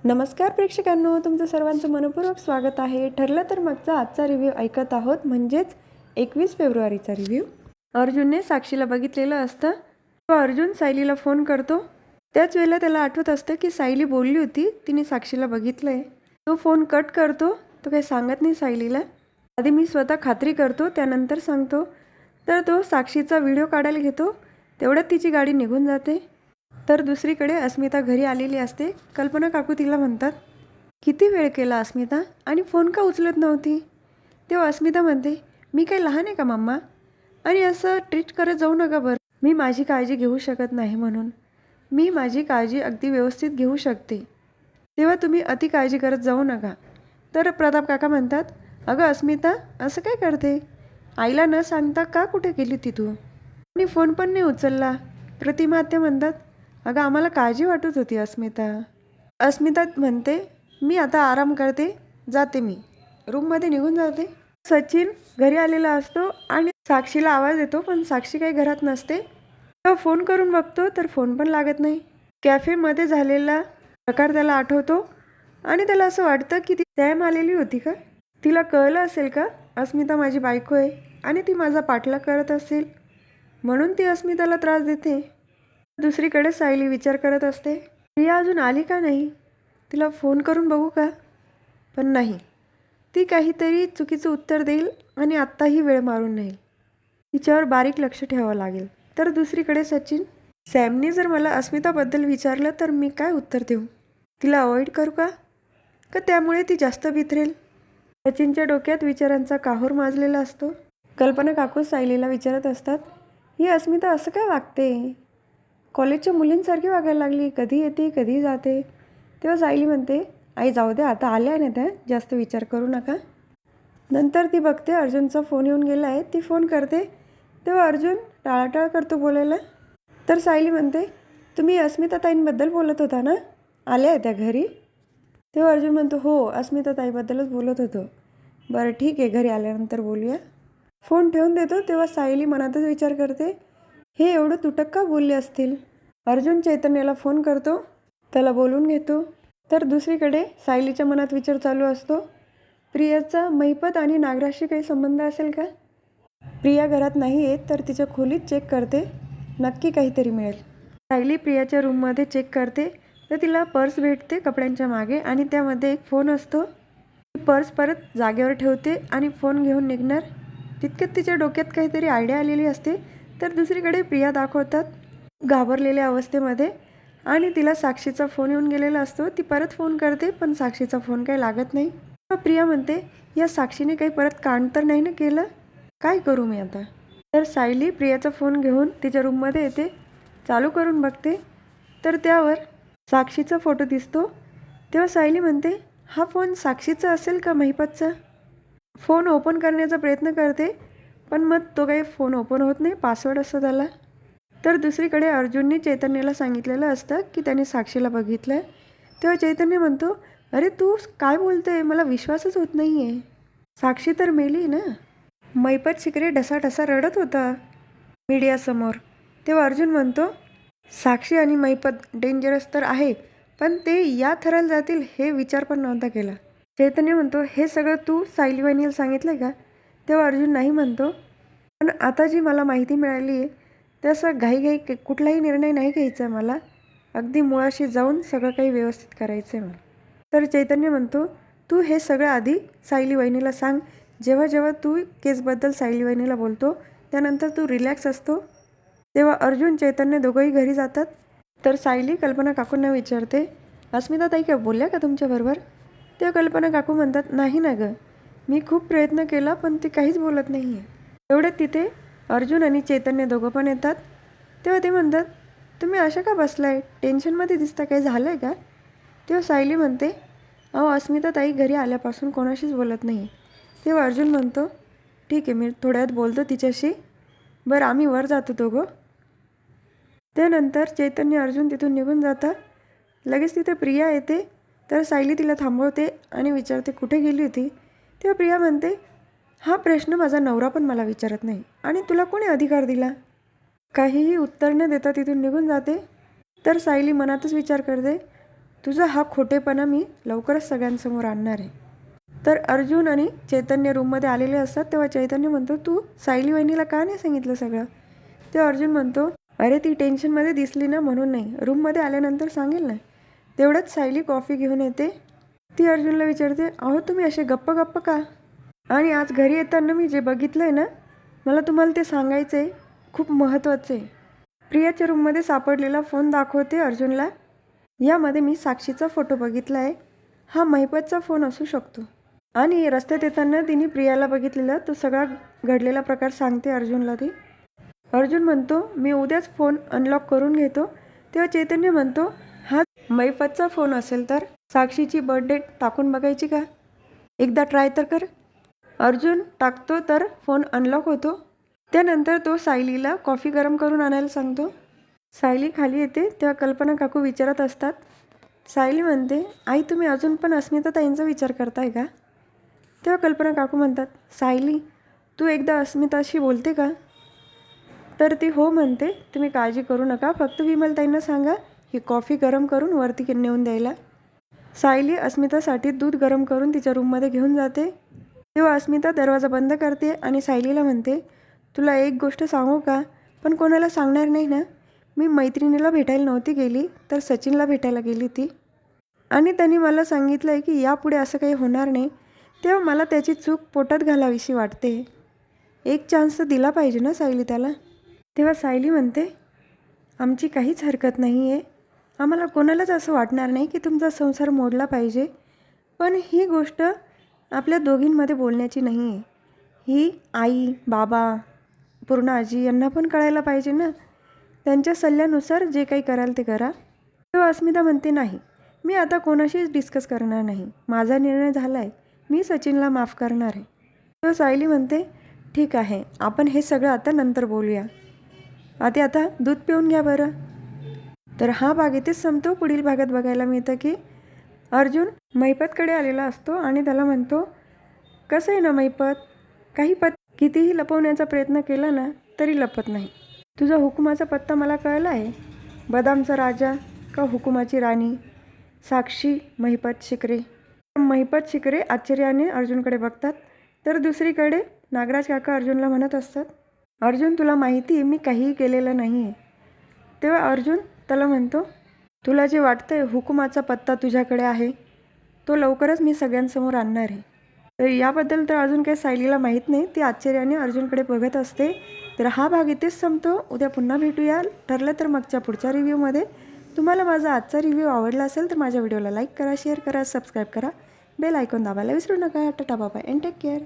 नमस्कार प्रेक्षकांनो, तुमचं सर्वांचं मनपूर्वक स्वागत आहे. ठरलं तर मगचा आजचा रिव्ह्यू ऐकत आहोत, म्हणजेच 21 फेब्रुवारीचा रिव्ह्यू. अर्जुनने साक्षीला बघितलेलं असतं. तो अर्जुन सायलीला फोन करतो. त्याच वेळेला त्याला आठवत असतं की सायली बोलली होती तिने साक्षीला बघितलंय. तो फोन कट करतो. तो काही सांगत नाही सायलीला. आधी मी स्वतः खात्री करतो, त्यानंतर सांगतो. तर तो साक्षीचा व्हिडिओ काढायला घेतो. तेवढ्यात तिची गाडी निघून जाते. तर दुसरीकडे अस्मिता घरी आलेली असते. कल्पना काकू तिला म्हणतात, किती वेळ केला अस्मिता आणि फोन का उचलत नव्हती? तेव्हा अस्मिता म्हणते, मी काही लहान आहे का मम्मा? आणि असं ट्रीट करत जाऊ नका बरं. मी माझी काळजी घेऊ शकत नाही म्हणून. मी माझी काळजी अगदी व्यवस्थित घेऊ शकते. तेव्हा तुम्ही अति काळजी करत जाऊ नका. तर प्रताप काका म्हणतात, अगं अस्मिता असं काय करते? आईला न सांगता का कुठे गेली ती तू? आणि फोन पण नाही उचलला. प्रतिमा आत्या म्हणतात, अगं आम्हाला काळजी वाटत होती अस्मिता. अस्मिता म्हणते, मी आता आराम करते, जाते मी. रूममध्ये निघून जाते. सचिन घरी आलेला असतो आणि साक्षीला आवाज येतो, पण साक्षी काही घरात नसते. तेव्हा फोन करून बघतो तर फोन पण लागत नाही. कॅफेमध्ये झालेला प्रकार त्याला आठवतो आणि त्याला असं वाटतं की ती सॅम आलेली होती का? तिला कळलं असेल का अस्मिता माझी बायको आहे आणि ती माझा पाठलाग करत असेल, म्हणून ती अस्मिताला त्रास देते. दुसरीकडे सायली विचार करत असते, प्रिया अजून आली का नाही? तिला फोन करून बघू का? पण नाही, ती काहीतरी चुकीचं उत्तर देईल आणि आत्ताही वेळ मारून नेईल. तिच्यावर बारीक लक्ष ठेवावं लागेल. तर दुसरीकडे सचिन, सॅमने जर मला अस्मिताबद्दल विचारलं तर मी काय उत्तर देऊ? तिला अवॉइड करू का त्यामुळे ती जास्त बिथरेल? सचिनच्या डोक्यात विचारांचा काहूर माजलेला असतो. कल्पना काकू सायलीला विचारत असतात, ही अस्मिता असं काय वागते? कॉलेजच्या मुलींसारखी वागायला लागली, कधी येते कधी जाते. तेव्हा सायली म्हणते, आई जाऊ दे, आता आल्या ना त्या, जास्त विचार करू नका. नंतर ती बघते अर्जुनचा फोन येऊन गेला आहे. ती फोन करते. तेव्हा अर्जुन टाळाटाळ करतो बोलायला. तर सायली म्हणते, तुम्ही अस्मिता ताईंबद्दल बोलत होता ना, आल्या आहे त्या घरी? तेव्हा अर्जुन म्हणतो, हो अस्मिता ताईबद्दलच बोलत होतो. बरं ठीक आहे, घरी आल्यानंतर बोलूया. फोन ठेवून देतो. तेव्हा सायली मनातच विचार करते, हे एवढं तुटक का बोलले असतील? अर्जुन चैतन्याला फोन करतो, त्याला बोलून घेतो. तर दुसरीकडे सायलीच्या मनात विचार चालू असतो, प्रियाचा महिपत आणि नागराजशी काही संबंध असेल का? प्रिया घरात नाही येत तर तिच्या खोलीत चेक करते, नक्की काहीतरी मिळेल. सायली प्रियाच्या रूममध्ये चेक करते तर तिला पर्स भेटते कपड्यांच्या मागे आणि त्यामध्ये एक फोन असतो. ती पर्स परत जागेवर ठेवते आणि फोन घेऊन निघणार. तितक्यात तिच्या डोक्यात काहीतरी आयडिया आलेली असते. तर दुसरीकडे प्रिया दाखवतात घाबरलेल्या अवस्थेमध्ये आणि तिला साक्षीचा फोन येऊन गेलेला असतो. ती परत फोन करते पण साक्षीचा फोन काही लागत नाही. प्रिया म्हणते, या साक्षीने काही परत कांड तर नाही ना केलं? काय करू मी आता? तर सायली प्रियाचा फोन घेऊन तिच्या रूममध्ये येते, चालू करून बघते तर त्यावर साक्षीचा फोटो दिसतो. तेव्हा सायली म्हणते, हा फोन साक्षीचा असेल का महिपतचा? फोन ओपन करण्याचा प्रयत्न करते पण मग तो काही फोन ओपन होत नाही, पासवर्ड असतो त्याला. तर दुसरीकडे अर्जुनने चैतन्याला सांगितलेलं असतं की त्याने साक्षीला बघितलं आहे. तेव्हा चैतन्य म्हणतो, अरे तू काय बोलते, मला विश्वासच होत नाही आहे. साक्षी तर मेली ना. महिपत शिकरे ढसाढसा रडत होता मीडियासमोर. तेव्हा अर्जुन म्हणतो, साक्षी आणि महिपत डेंजरस तर आहे, पण ते या थराला जातील हे विचार पण नव्हता केला. चैतन्य म्हणतो, हे सगळं तू सायली वहिनीला सांगितलं का? तेव्हा अर्जुन नाही म्हणतो, पण आता जी मला माहिती मिळाली आहे तसं घाईघाई कुठलाही निर्णय नाही घ्यायचा आहे मला. अगदी मुळाशी जाऊन सगळं काही व्यवस्थित करायचं आहे मला. तर चैतन्य म्हणतो, तू हे सगळं आधी सायली वहिनीला सांग. जेव्हा जेव्हा तू केसबद्दल सायली वहिनीला बोलतो त्यानंतर तू रिलॅक्स असतो. तेव्हा अर्जुन चैतन्य दोघंही घरी जातात. तर सायली कल्पना काकूंना विचारते, अस्मिता ताई काय बोलल्या का तुमच्याबरोबर? तेव्हा कल्पना काकू म्हणतात, नाही ना गं, मी खूप प्रयत्न केला पण ती काहीच बोलत नाही आहे. एवढ्यात तिथे अर्जुन आणि चैतन्य दोघं पण येतात. तेव्हा ते म्हणतात, तुम्ही अशा का बसलाय, टेन्शनमध्ये दिसता, काही झालं आहे का? तेव्हा सायली म्हणते, अहो अस्मिता ताई घरी आल्यापासून कोणाशीच बोलत नाही. तेव्हा अर्जुन म्हणतो, ठीक आहे, मी थोड्यात बोलतो तिच्याशी. बरं आम्ही वर जातो दोघं. त्यानंतर चैतन्य अर्जुन तिथून निघून जातात. लगेच तिथे प्रिया येते. तर सायली तिला थांबवते आणि विचारते, कुठे गेली होती? तेव्हा प्रिया म्हणते, हा प्रश्न माझा नवरा पण मला विचारत नाही आणि तुला कोणी अधिकार दिला? काहीही उत्तर न देता तिथून निघून जाते. तर सायली मनातच विचार करते, तुझा हा खोटेपणा मी लवकरच सगळ्यांसमोर आणणार आहे. तर अर्जुन आणि चैतन्य रूममध्ये आलेले असतात. तेव्हा चैतन्य म्हणतो, तू सायली वहिनीला का नाही सांगितलं सगळं? तेव्हा अर्जुन म्हणतो, अरे ती टेन्शनमध्ये दिसली ना म्हणून नाही, रूममध्ये आल्यानंतर सांगेल ना. तेवढंच सायली कॉफी घेऊन येते. ती अर्जुनला विचारते, अहो तुम्ही असे गप्प गप्प का? आणि आज घरी येताना मी जे बघितलं आहे ना, मला तुम्हाला ते सांगायचं आहे, खूप महत्त्वाचं आहे. प्रियाच्या रूममध्ये सापडलेला फोन दाखवते अर्जुनला. यामध्ये मी साक्षीचा फोटो बघितला आहे. हा महिपतचा फोन असू शकतो. आणि रस्त्यात येताना तिने प्रियाला बघितलेला तो सगळा घडलेला प्रकार सांगते अर्जुनला ती. अर्जुन म्हणतो, मी उद्याच फोन अनलॉक करून घेतो. तेव्हा चैतन्य म्हणतो, हा महिपतचा फोन असेल तर साक्षीची बर्थडे टाकून बघायची का? एकदा ट्राय तर कर. अर्जुन टाकतो तर फोन अनलॉक होतो. त्यानंतर तो सायलीला कॉफी गरम करून आणायला सांगतो. सायली खाली येते तेव्हा कल्पना काकू विचारत असतात. सायली म्हणते, आई तुम्ही अजून पण अस्मिता ताईंचा विचार करताय का? तेव्हा कल्पना काकू म्हणतात, सायली तू एकदा अस्मिताशी बोलते का? तर ती हो म्हणते. तुम्ही काळजी करू नका, फक्त विमलताईंना सांगा ही कॉफी गरम करून वरती नेऊन द्यायला. सायली अस्मितासाठी दूध गरम करून तिच्या रूममध्ये घेऊन जाते. तेव्हा अस्मिता दरवाजा बंद करते आणि सायलीला म्हणते, तुला एक गोष्ट सांगू का? पण कोणाला सांगणार नाही ना? मी मैत्रिणीला भेटायला नव्हती गेली, तर सचिनला भेटायला गेली ती. आणि त्यांनी मला सांगितलं आहे की यापुढे असं काही होणार नाही. तेव्हा मला त्याची चूक पोटात घालावीशी वाटते. एक चान्स तर दिला पाहिजे ना सायली त्याला. तेव्हा सायली म्हणते, आमची काहीच हरकत नाही आहे. आम्हाला कोणालाच असं वाटणार नाही की तुमचा संसार मोडला पाहिजे. पण ही गोष्ट आपल्या दोघींमध्ये बोलण्याची नाही आहे. ही आई, बाबा, पूर्ण आजी यांना पण कळायला पाहिजे ना. त्यांच्या सल्ल्यानुसार जे काही कराल ते करा. तेव्हा अस्मिता म्हणते, नाही मी आता कोणाशीच डिस्कस करणार नाही. माझा निर्णय झाला आहे. मी सचिनला माफ करणार आहे. तेव्हा सायली म्हणते, ठीक आहे आपण हे सगळं आता नंतर बोलूया. आता दूध पिऊन घ्या बरं. तर हा भाग इथेच संपतो. पुढील भागात बघायला मिळतं की अर्जुन महिपतकडे आलेला असतो आणि त्याला म्हणतो, कसं आहे ना महिपत, काही कितीही लपवण्याचा प्रयत्न केला ना तरी लपत नाही. तुझा हुकुमाचा पत्ता मला कळला आहे. बदामचा राजा का हुकुमाची राणी? साक्षी महिपत शिकरे. महिपत शिकरे आश्चर्याने अर्जुनकडे बघतात. तर दुसरीकडे नागराज काका अर्जुनला म्हणत असतात, अर्जुन तुला माहिती आहे मी काहीही केलेलं नाही आहे. तेव्हा अर्जुन त्याला म्हणतो, तुला जे वाटतंय हुकुमाचा पत्ता तुझ्याकडे आहे तो लवकरच मी सगळ्यांसमोर आणणार आहे. तर याबद्दल तर अजून काही सायलीला माहीत नाही. ती आश्चर्याने अर्जुनकडे बघत असते. तर हा भाग इथेच संपतो. उद्या पुन्हा भेटूया. ठरलं तर मागच्या पुढच्या रिव्ह्यूमध्ये. तुम्हाला माझा आजचा रिव्ह्यू आवडला असेल तर माझ्या व्हिडिओला लाईक करा, शेअर करा, सबस्क्राईब करा, बेल आयकॉन दाबायला विसरू नका. Tata bye bye and take care.